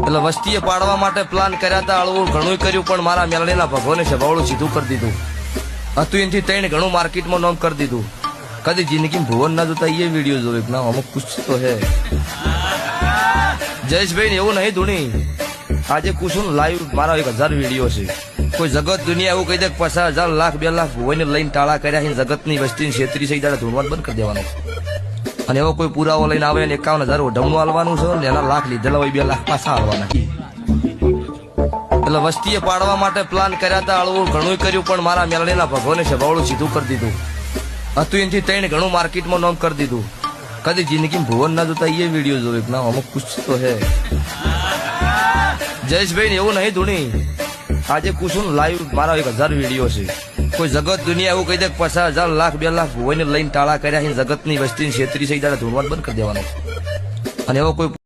એટલે વસ્તીએ પાડવા માટે પ્લાન કર્યા હતા, અળવું ઘણું કર્યું, પણ મારા મેલડીના ભગવાને સભાવડું સીધું કરી દીધું હતું. એનાથી તઈને ઘણું માર્કેટમાં નામ કરી દીધું. કદી જિંદગી ભુવન ના જોતા એ વિડીયો જોવે ના અમુક કુછ તો હે. જયેશભાઈ એવું નહીં ધૂણી, આજે કુશું લાઈવ મારા 1000 વિડીયો છે. કોઈ જગત દુનિયા એવું કહી દે 50,000 લાખ 2 લાખ ભુવને લઈને ટાળા કર્યા છે, જગતની વસ્તીની 36 દાડા ધૂણવાન બંધ કરી દેવાનું. અને એવો કોઈ પુરાવો લઈને આવે અને 51,000 ઓઢમણું હાલવાનું છે ને એના લાખ લીધેલા હોય 2 લાખ પાછા હાલવાના. એટલે વસ્તીએ પાડવા માટે પ્લાન કર્યા હતા, અળવું ઘણું કર્યું, પણ મારા મેલડીના ભગવાને સભાવડું સીધું કરી દીધું હતું. એનાથી તઈને ઘણું માર્કેટમાં નામ કરી દીધું. કદી જિંદગી ભુવન ના જોતા એ વિડીયો જોવે ના અમુક કુછ તો હે. જયેશભાઈ એવું નહીં ધૂણી, આજે કુશું લાઈવ મારા 1000 વિડીયો છે. કોઈ જગત દુનિયા એવું કહી દે 50,000 લાખ 2 લાખ ભુવને લઈને ટાળા કર્યા છે, જગતની વસ્તીની 36 દાડા ધૂણવાન બંધ કરી દેવાનું. અને એવો કોઈ